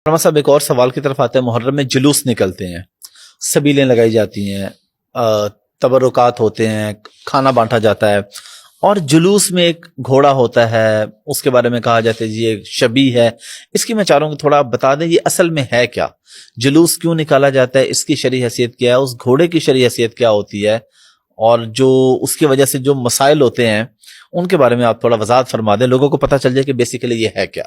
رحمہ صاحب ایک اور سوال کی طرف آتے ہیں. محرم میں جلوس نکلتے ہیں، سبیلیں لگائی جاتی ہیں، تبرکات ہوتے ہیں، کھانا بانٹا جاتا ہے، اور جلوس میں ایک گھوڑا ہوتا ہے، اس کے بارے میں کہا جاتا ہے جی یہ شبیہ ہے. اس کی میں چاہ رہا ہوں کہ تھوڑا آپ بتا دیں یہ اصل میں ہے کیا، جلوس کیوں نکالا جاتا ہے، اس کی شرعی حیثیت کیا ہے، اس گھوڑے کی شرعی حیثیت کیا ہوتی ہے، اور جو اس کی وجہ سے جو مسائل ہوتے ہیں ان کے بارے میں آپ تھوڑا وضاحت فرما دیں، لوگوں کو پتہ چل جائے کہ بیسیکلی یہ ہے کیا.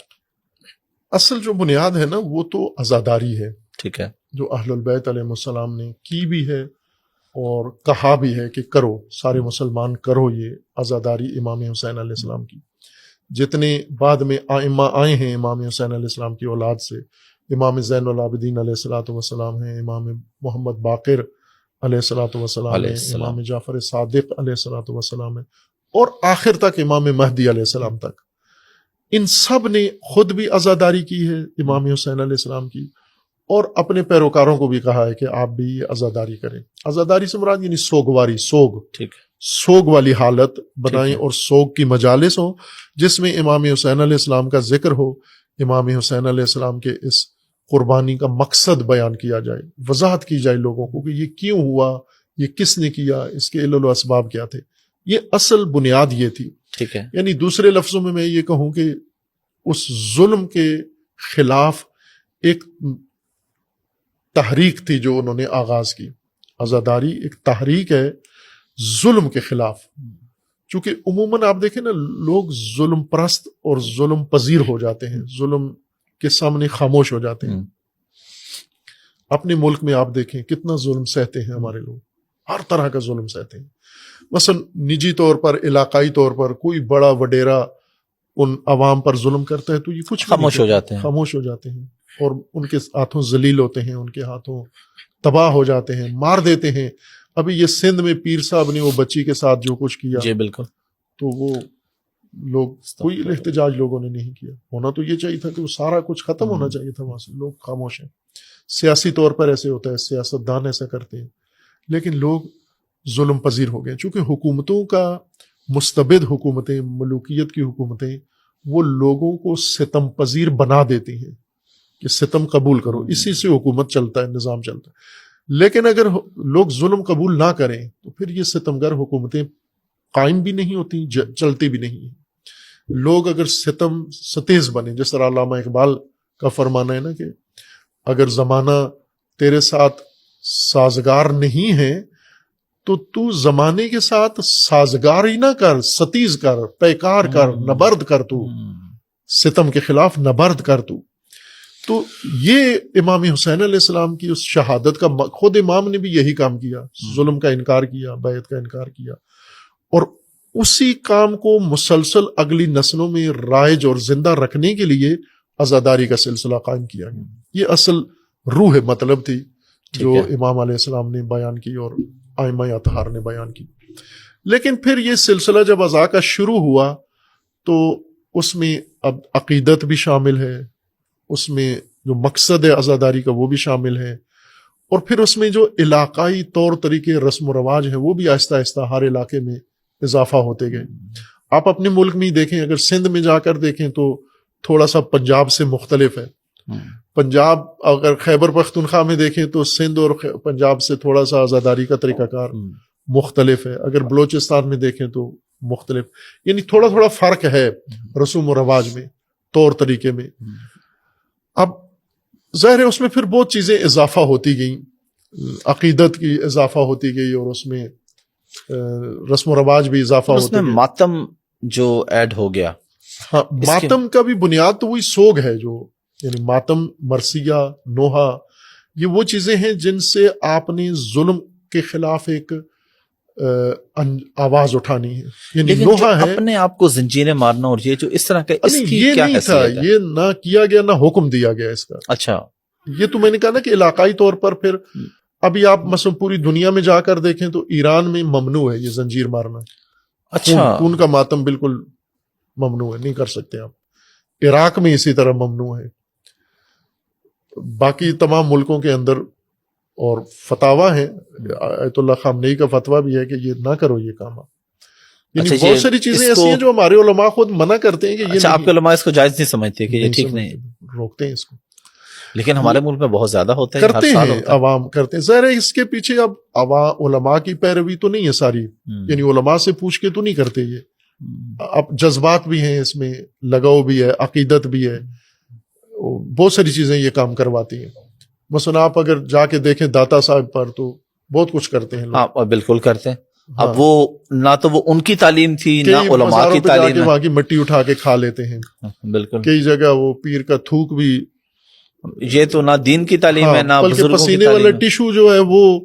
اصل جو بنیاد ہے نا وہ تو عزاداری ہے، ٹھیک ہے، جو اہل البیت علیہ السلام نے کی بھی ہے اور کہا بھی ہے کہ کرو، سارے مسلمان کرو یہ عزاداری امام حسین علیہ السلام کی. جتنے بعد میں ائمہ آئے ہیں امام حسین علیہ السلام کی اولاد سے، امام زین العابدین علیہ السلام ہیں، امام محمد باقر علیہ السلام ہیں، امام جعفر صادق علیہ السلام ہیں، اور آخر تک امام مہدی علیہ السلام تک. ان سب نے خود بھی عزاداری کی ہے امام حسین علیہ السلام کی، اور اپنے پیروکاروں کو بھی کہا ہے کہ آپ بھی یہ عزاداری کریں. عزاداری سے مراد یعنی سوگواری، سوگ، ٹھیک ہے، سوگ والی حالت بنائیں، اور سوگ کی مجالس ہوں جس میں امام حسین علیہ السلام کا ذکر ہو، امام حسین علیہ السلام کے اس قربانی کا مقصد بیان کیا جائے، وضاحت کی جائے لوگوں کو کہ یہ کیوں ہوا، یہ کس نے کیا، اس کے علل و اسباب کیا تھے. یہ اصل بنیاد یہ تھی. ٹھیک ہے، یعنی دوسرے لفظوں میں یہ کہوں کہ اس ظلم کے خلاف ایک تحریک تھی جو انہوں نے آغاز کی. عزاداری ایک تحریک ہے ظلم کے خلاف. چونکہ عموماً آپ دیکھیں نا، لوگ ظلم پرست اور ظلم پذیر ہو جاتے ہیں، ظلم کے سامنے خاموش ہو جاتے ہیں. اپنے ملک میں آپ دیکھیں کتنا ظلم سہتے ہیں ہمارے لوگ، ہر طرح کا ظلم سہتے ہیں. مثلا نجی طور پر، علاقائی طور پر کوئی بڑا وڈیرا ان عوام پر ظلم کرتا ہے تو یہ کچھ خاموش ہو جاتے ہیں، خاموش ہو جاتے ہیں، اور ان کے ہاتھوں ذلیل ہوتے ہیں، ان کے ہاتھوں تباہ ہو جاتے ہیں، مار دیتے ہیں. ابھی یہ سندھ میں پیر صاحب نے وہ بچی کے ساتھ جو کچھ کیا، جی بالکل، تو وہ لوگ کوئی احتجاج لوگوں نے نہیں کیا. ہونا تو یہ چاہیے تھا کہ وہ سارا کچھ ختم ہونا چاہیے تھا وہاں سے. لوگ خاموش ہیں. سیاسی طور پر ایسے ہوتا ہے، سیاست دان ایسا کرتے ہیں، لیکن لوگ ظلم پذیر ہو گئے. چونکہ حکومتوں کا، مستبد حکومتیں، ملوکیت کی حکومتیں، وہ لوگوں کو ستم پذیر بنا دیتی ہیں کہ ستم قبول کرو، اسی سے حکومت چلتا ہے، نظام چلتا ہے. لیکن اگر لوگ ظلم قبول نہ کریں تو پھر یہ ستمگر حکومتیں قائم بھی نہیں ہوتی، چلتی بھی نہیں ہیں. لوگ اگر ستم ستیز بنے، جس طرح علامہ اقبال کا فرمانا ہے نا کہ اگر زمانہ تیرے ساتھ سازگار نہیں ہے تو زمانے کے ساتھ سازگار ہی نہ کر، ستیز کر، پیکار کر، نبرد کر، تو ستم کے خلاف نبرد کر. تو یہ امام حسین علیہ السلام کی اس شہادت کا، خود امام نے بھی یہی کام کیا، ظلم کا انکار کیا، بیعت کا انکار کیا، اور اسی کام کو مسلسل اگلی نسلوں میں رائج اور زندہ رکھنے کے لیے عزاداری کا سلسلہ قائم کیا گیا. یہ اصل روح مطلب تھی جو امام علیہ السلام نے بیان کی اور ائمہ اطہار نے بیان کی. لیکن پھر یہ سلسلہ جب عزا کا شروع ہوا تو اس میں اب عقیدت بھی شامل ہے، اس میں جو مقصد ہے عزاداری کا وہ بھی شامل ہے، اور پھر اس میں جو علاقائی طور طریقے، رسم و رواج ہیں وہ بھی آہستہ آہستہ ہر علاقے میں اضافہ ہوتے گئے. آپ اپنے ملک میں ہی دیکھیں، اگر سندھ میں جا کر دیکھیں تو تھوڑا سا پنجاب سے مختلف ہے. پنجاب، اگر خیبر پختونخوا میں دیکھیں تو سندھ اور پنجاب سے تھوڑا سا عزاداری کا طریقہ کار مختلف ہے. اگر بلوچستان میں دیکھیں تو مختلف، یعنی تھوڑا تھوڑا فرق ہے رسوم و رواج میں، طور طریقے میں. اب ظاہر ہے اس میں پھر بہت چیزیں اضافہ ہوتی گئیں، عقیدت کی اضافہ ہوتی گئی، اور اس میں رسم و رواج بھی اضافہ ہوتے گئے. اس میں ماتم جو ایڈ ہو گیا، ہاں، ماتم کا بھی بنیاد تو وہی سوگ ہے، جو یعنی ماتم، مرثیہ، نوحہ، یہ وہ چیزیں ہیں جن سے آپ نے ظلم کے خلاف ایک آواز اٹھانی ہے. یعنی نوحہ ہے اپنے آپ کو زنجیریں مارنا، اور یہ جو اس طرح کا، اس کی یہ کیا نہیں تھا، یہ نہ کیا گیا، نہ حکم دیا گیا اس کا. اچھا، یہ تو میں نے کہا نا کہ علاقائی طور پر پھر ابھی آپ مثلا پوری دنیا میں جا کر دیکھیں تو ایران میں ممنوع ہے یہ زنجیر مارنا. اچھا، خون کا ماتم بالکل ممنوع ہے، نہیں کر سکتے آپ. عراق میں اسی طرح ممنوع ہے. باقی تمام ملکوں کے اندر اور فتاوی ہیں، آیت اللہ خامنئی کا فتویٰ بھی ہے کہ یہ نہ کرو یہ کام. یعنی بہت ساری چیزیں ایسی ہیں جو ہمارے علماء خود منع کرتے ہیں کہ یہ آپ کے علماء اس کو جائز نہیں سمجھتے کہ یہ ٹھیک نہیں، روکتے ہیں اس کو. لیکن ہمارے ملک میں بہت زیادہ ہوتا ہے، کرتے ہیں عوام کرتے ہیں. ظاہر ہے اس کے پیچھے اب علماء کی پیروی تو نہیں ہے ساری، یعنی علماء سے پوچھ کے تو نہیں کرتے یہ. اب جذبات بھی ہیں اس میں، لگاؤ بھی ہے، عقیدت بھی ہے، بہت ساری چیزیں یہ کام کرواتی ہیں. مثلا آپ اگر جا کے دیکھیں داتا صاحب پر تو بہت کچھ کرتے ہیں لوگ. ہاں بالکل کرتے ہیں. اب وہ نہ تو وہ ان کی تعلیم تھی نہ علماء کی تعلیم ہے. وہاں کی مٹی اٹھا کے کھا لیتے ہیں. بالکل کئی جگہ وہ پیر کا تھوک بھی، یہ تو نہ دین کی تعلیم ہے نہ بزرگوں کی پسینے والا تعلیم ہے. ٹیشو جو ہے وہ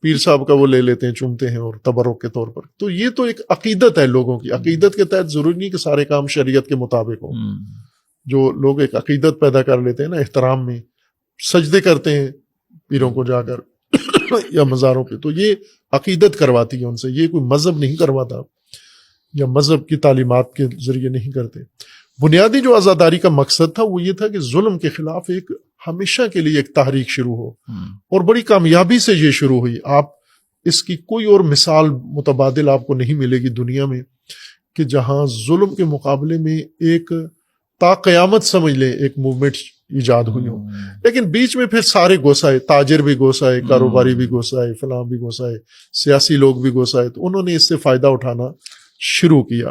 پیر صاحب کا وہ لے لیتے ہیں، چومتے ہیں اور تبرک کے طور پر. تو یہ تو ایک عقیدت ہے لوگوں کی. عقیدت کے تحت ضروری نہیں کہ سارے کام شریعت کے مطابق ہو. جو لوگ ایک عقیدت پیدا کر لیتے ہیں نا، احترام میں سجدے کرتے ہیں پیروں کو جا کر یا مزاروں پہ، تو یہ عقیدت کرواتی ہے ان سے. یہ کوئی مذہب نہیں کرواتا یا مذہب کی تعلیمات کے ذریعے نہیں کرتے. بنیادی جو عزاداری کا مقصد تھا وہ یہ تھا کہ ظلم کے خلاف ایک ہمیشہ کے لیے ایک تحریک شروع ہو، اور بڑی کامیابی سے یہ شروع ہوئی. آپ اس کی کوئی اور مثال متبادل آپ کو نہیں ملے گی دنیا میں کہ جہاں ظلم کے مقابلے میں ایک تا قیامت سمجھ لیں ایک موومنٹ ایجاد ہوئی ہو. لیکن بیچ میں پھر سارے گھسائے، تاجر بھی گھسائے، کاروباری بھی گھسائے، فلاں بھی گھسائے، سیاسی لوگ بھی گھسائے، تو انہوں نے اس سے فائدہ اٹھانا شروع کیا.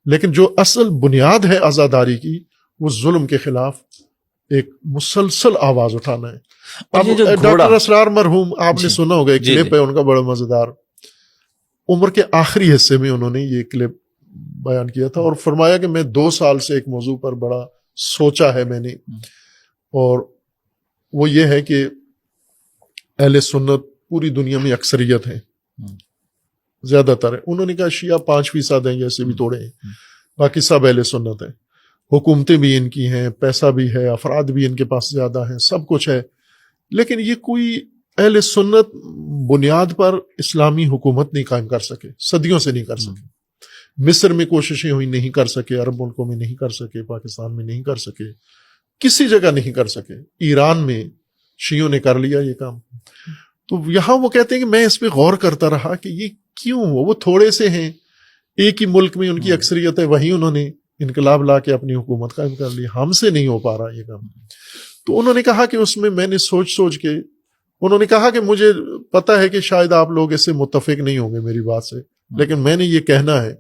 لیکن جو اصل بنیاد ہے عزاداری کی، وہ ظلم کے خلاف ایک مسلسل آواز اٹھانا ہے. اب ڈاکٹر اسرار مرحوم آپ نے سنا ہوگا، ایک کلپ ہے ان کا بڑا مزیدار. عمر کے آخری حصے میں انہوں نے یہ کلپ بیان کیا تھا اور فرمایا کہ میں 2 سال سے ایک موضوع پر بڑا سوچا ہے میں نے، اور وہ یہ ہے کہ اہل سنت پوری دنیا میں اکثریت ہیں، زیادہ تر ہے. انہوں نے کہا شیعہ 5% ہیں، ایسے بھی توڑے ہیں، باقی سب اہل سنت ہیں. حکومتیں بھی ان کی ہیں، پیسہ بھی ہے، افراد بھی ان کے پاس زیادہ ہیں، سب کچھ ہے. لیکن یہ کوئی اہل سنت بنیاد پر اسلامی حکومت نہیں قائم کر سکے، صدیوں سے نہیں کر سکے. مصر میں کوششیں ہوئی، نہیں کر سکے. عرب ملکوں میں نہیں کر سکے، پاکستان میں نہیں کر سکے، کسی جگہ نہیں کر سکے. ایران میں شیعوں نے کر لیا یہ کام. تو یہاں وہ کہتے ہیں کہ میں اس پہ غور کرتا رہا کہ یہ کیوں ہوا. وہ تھوڑے سے ہیں، ایک ہی ملک میں ان کی اکثریت ہے، وہیں انہوں نے انقلاب لا کے اپنی حکومت قائم کر لی. ہم سے نہیں ہو پا رہا یہ کام. تو انہوں نے کہا کہ اس میں نے سوچ کے انہوں نے کہا کہ مجھے پتا ہے کہ شاید آپ لوگ اس سے متفق نہیں ہوں گے میری بات سے، لیکن میں نے یہ کہنا ہے.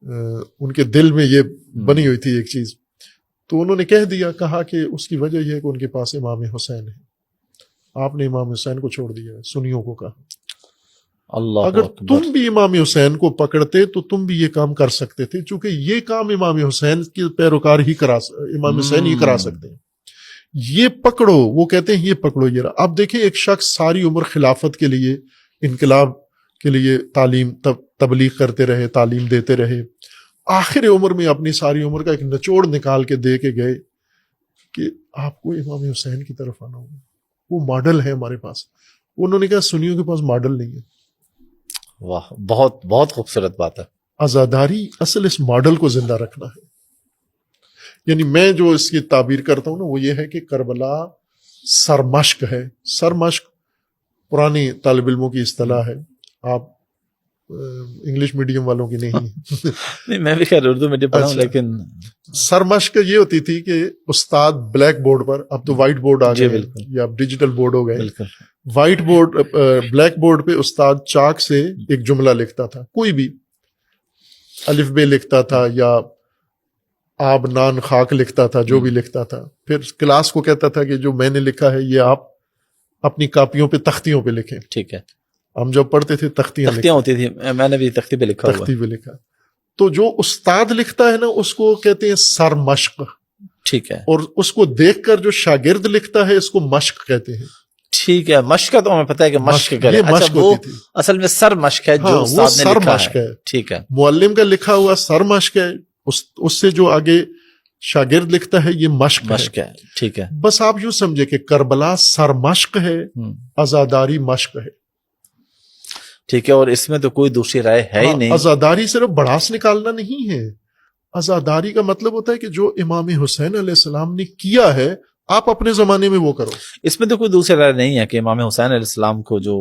ان کے دل میں یہ بنی ہوئی تھی ایک چیز. تو انہوں نے کہہ دیا، کہا کہ اس کی وجہ یہ ہے کہ ان کے پاس امام حسین ہے. آپ نے امام حسین کو چھوڑ دیا ہے، سنیوں کو کہا. اللہ اگر تم بھی امام حسین کو پکڑتے تو تم بھی یہ کام کر سکتے تھے، چونکہ یہ کام امام حسین کے پیروکار ہی امام حسین ہی کرا سکتے ہیں. یہ پکڑو، وہ کہتے ہیں یہ پکڑو یہ رہا. اب دیکھیں ایک شخص ساری عمر خلافت کے لیے، انقلاب کے لیے تعلیم تبلیغ کرتے رہے، تعلیم دیتے رہے. آخر عمر میں اپنی ساری عمر کا ایک نچوڑ نکال کے دے کے گئے کہ آپ کو امام حسین کی طرف آنا ہوگا، وہ ماڈل ہے ہمارے پاس. انہوں نے کہا سنیوں کے پاس ماڈل نہیں ہے. واہ، بہت بہت خوبصورت بات ہے. عزاداری اصل اس ماڈل کو زندہ رکھنا ہے. یعنی میں جو اس کی تعبیر کرتا ہوں نا، وہ یہ ہے کہ کربلا سرمشق ہے. سرمشق پرانی طالب علموں کی اصطلاح ہے، آپ انگلش میڈیم والوں کی نہیں. نہیں، میں بھی خیر اردو میڈیم پڑھا ہوں، لیکن سرمشق یہ ہوتی تھی کہ استاد بلیک بورڈ پر، اب تو وائٹ بورڈ آ گئے یا اب ڈیجیٹل بورڈ ہو گئے. وائٹ بورڈ، بلیک بورڈ پہ استاد چاک سے ایک جملہ لکھتا تھا، کوئی بھی الف بے لکھتا تھا یا آب نان خاک لکھتا تھا، جو بھی لکھتا تھا. پھر کلاس کو کہتا تھا کہ جو میں نے لکھا ہے یہ آپ اپنی کاپیوں پہ، تختیوں پہ لکھیں. ٹھیک ہے. ہم جب پڑھتے تھے تختیاں ہوتی تھی، میں نے بھی تختی پہ لکھا، تختی پہ لکھا. تو جو استاد لکھتا ہے نا اس کو کہتے ہیں سرمشق. ٹھیک ہے. اور اس کو دیکھ کر جو شاگرد لکھتا ہے اس کو مشق کہتے ہیں. ٹھیک ہے. مشق کا تو ہمیں پتہ ہے کہ مشق کرے. اچھا، وہ اصل میں سر مشق ہے جو استاد نے لکھا ہے. ٹھیک ہے. معلم کا لکھا ہوا سر مشق ہے، اس سے جو آگے شاگرد لکھتا ہے یہ مشق ہے. ٹھیک ہے. بس آپ یوں سمجھے کہ کربلا سر مشق ہے، عزاداری مشق ہے. ٹھیک ہے. اور اس میں تو کوئی دوسری رائے ہے ہی نہیں. عزاداری صرف بڑاس نکالنا نہیں ہے. عزاداری کا مطلب ہوتا ہے کہ جو امام حسین علیہ السلام نے کیا ہے آپ اپنے زمانے میں وہ کرو. اس میں تو کوئی دوسری رائے نہیں ہے کہ امام حسین علیہ السلام کو جو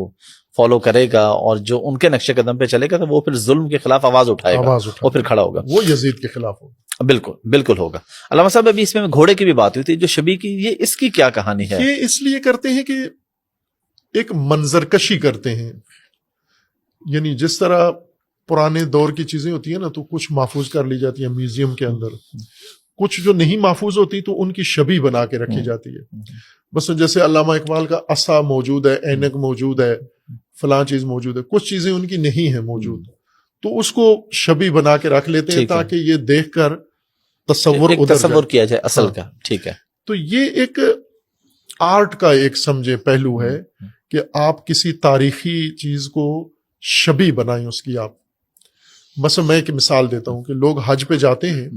فالو کرے گا اور جو ان کے نقش قدم پہ چلے گا تو وہ پھر ظلم کے خلاف آواز اٹھائے گا اور پھر کھڑا ہوگا. وہ یزید کے خلاف ہوگا. بالکل بالکل ہوگا. علامہ صاحب ابھی اس میں گھوڑے کی بھی بات ہوئی تھی جو شبی کی, یہ اس کی کیا کہانی ہے؟ یہ اس لیے کرتے ہیں کہ ایک منظر کشی کرتے ہیں, یعنی جس طرح پرانے دور کی چیزیں ہوتی ہیں نا تو کچھ محفوظ کر لی جاتی ہیں میوزیم کے اندر, کچھ جو نہیں محفوظ ہوتی تو ان کی شبی بنا کے رکھی جاتی ہے. بس جیسے علامہ اقبال کا عصا موجود ہے, اینک موجود ہے, فلاں چیز موجود ہے, کچھ چیزیں ان کی نہیں ہیں موجود, تو اس کو شبی بنا کے رکھ لیتے ہیں تاکہ یہ دیکھ کر تصور کیا جائے اصل کا. ٹھیک ہے. تو یہ ایک آرٹ کا ایک سمجھے پہلو ہے کہ آپ کسی تاریخی چیز کو شبی بنائیں اس کی. آپ مثلا میں ایک مثال دیتا ہوں کہ لوگ حج پہ جاتے ہیں,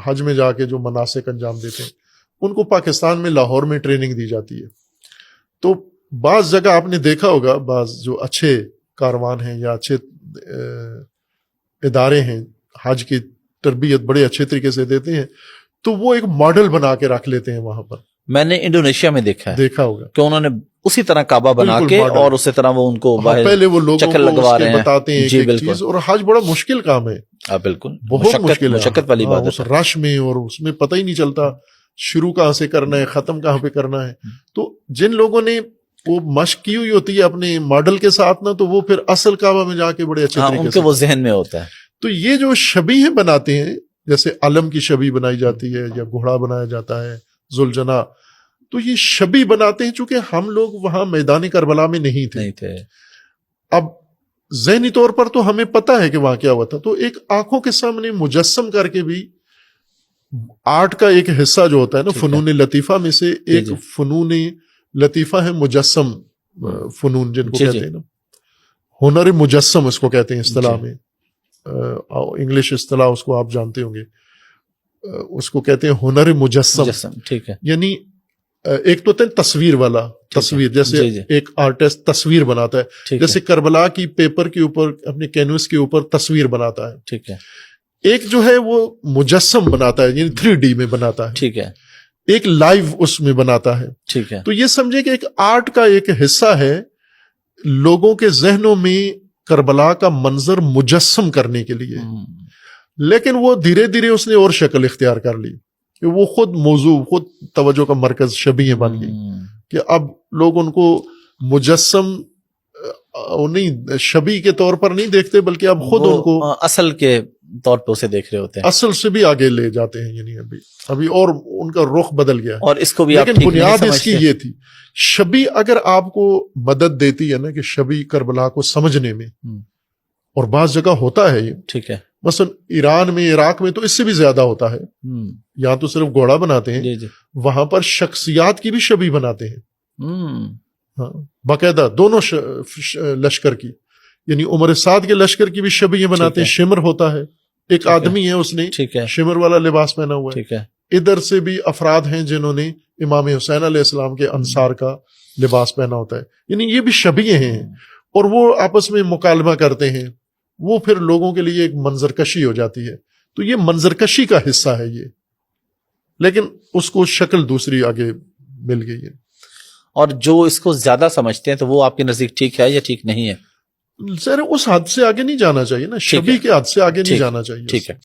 حج میں جا کے جو مناسک انجام دیتے ہیں ان کو پاکستان میں لاہور میں ٹریننگ دی جاتی ہے. تو بعض جگہ آپ نے دیکھا ہوگا, بعض جو اچھے کاروان ہیں یا اچھے ادارے ہیں حج کی تربیت بڑے اچھے طریقے سے دیتے ہیں, تو وہ ایک ماڈل بنا کے رکھ لیتے ہیں وہاں پر. میں نے انڈونیشیا میں دیکھا ہوگا کہ انہوں نے اسی طرح کعبہ بنا کے اور اسی طرح وہ ان کو پہلے وہ لوگوں چکر لگوا رہے ہیں, بتاتے ہیں ایک چیز, اور حج بڑا مشکل کام ہے. بالکل بہت مشکل مشقت والی بات ہے. اس رش میں, اور اس میں پتہ ہی نہیں چلتا شروع کہاں سے کرنا ہے, ختم کہاں پہ کرنا ہے. تو جن لوگوں نے وہ مشق کی ہوئی ہوتی ہے اپنے ماڈل کے ساتھ نا, تو وہ پھر اصل کعبہ میں جا کے بڑے اچھے طریقے سے وہ ذہن میں ہوتا ہے. تو یہ جو شبیہیں بناتے ہیں, جیسے علم کی شبی بنائی جاتی ہے یا گھوڑا بنایا جاتا ہے ذوالجناح, تو یہ شبی بناتے ہیں چونکہ ہم لوگ وہاں میدان کربلا میں نہیں تھے. اب ذہنی طور پر تو ہمیں پتہ ہے کہ وہاں کیا ہوا تھا, تو ایک آنکھوں کے سامنے مجسم کر کے بھی آرٹ کا ایک حصہ جو ہوتا ہے نا, فنون لطیفہ میں سے ایک فنون لطیفہ ہے مجسم فنون, جن کو کہتے ہیں نا ہنر مجسم اس کو کہتے ہیں اصطلاح میں, انگلش اصطلاح اس کو آپ جانتے ہوں گے, اس کو کہتے ہیں ہنر مجسم. ٹھیک ہے. یعنی ایک تو تصویر والا, تصویر جیسے ایک آرٹسٹ تصویر بناتا ہے, جیسے کربلا کی پیپر کے اوپر اپنے کینوس کے اوپر تصویر بناتا ہے. ٹھیک ہے. ایک جو ہے وہ مجسم بناتا ہے, یعنی 3D میں بناتا ہے. ٹھیک ہے. ایک لائیو اس میں بناتا ہے. ٹھیک ہے. تو یہ سمجھے کہ ایک آرٹ کا ایک حصہ ہے لوگوں کے ذہنوں میں کربلا کا منظر مجسم کرنے کے لیے. لیکن وہ دھیرے دھیرے اس نے اور شکل اختیار کر لی کہ وہ خود موضوع, خود توجہ کا مرکز شبیہیں بن گئی, کہ اب لوگ ان کو مجسم نہیں شبی کے طور پر نہیں دیکھتے, بلکہ اب خود ان کو اصل کے طور پہ اسے دیکھ رہے ہوتے ہیں, اصل سے بھی آگے لے جاتے ہیں. یعنی ابھی اور ان کا رخ بدل گیا. اور اس کو بھی لیکن بنیاد اس کی یہ تھی, شبی اگر آپ کو مدد دیتی ہے نا کہ شبی کربلا کو سمجھنے میں, اور بعض جگہ ہوتا ہے یہ. ٹھیک ہے. مثلا ایران میں, عراق میں تو اس سے بھی زیادہ ہوتا ہے. یہاں تو صرف گھوڑا بناتے ہیں, وہاں پر شخصیات کی بھی شبی بناتے ہیں. باقاعدہ دونوں لشکر کی, یعنی عمر سعد کے لشکر کی بھی شبیہیں بناتے ہیں. شمر ہوتا ہے, ایک آدمی ہے اس نے شمر والا لباس پہنا ہوا ہے. ادھر سے بھی افراد ہیں جنہوں نے امام حسین علیہ السلام کے انصار کا لباس پہنا ہوتا ہے. یعنی یہ بھی شبیہیں ہیں, اور وہ آپس میں مکالمہ کرتے ہیں. وہ پھر لوگوں کے لیے ایک منظر کشی ہو جاتی ہے. تو یہ منظر کشی کا حصہ ہے یہ, لیکن اس کو شکل دوسری آگے مل گئی ہے. اور جو اس کو زیادہ سمجھتے ہیں تو وہ آپ کے نزدیک ٹھیک ہے یا ٹھیک نہیں ہے؟ سر اس حد سے آگے نہیں جانا چاہیے نا, شبی کے حد سے آگے نہیں جانا چاہیے. ٹھیک ہے.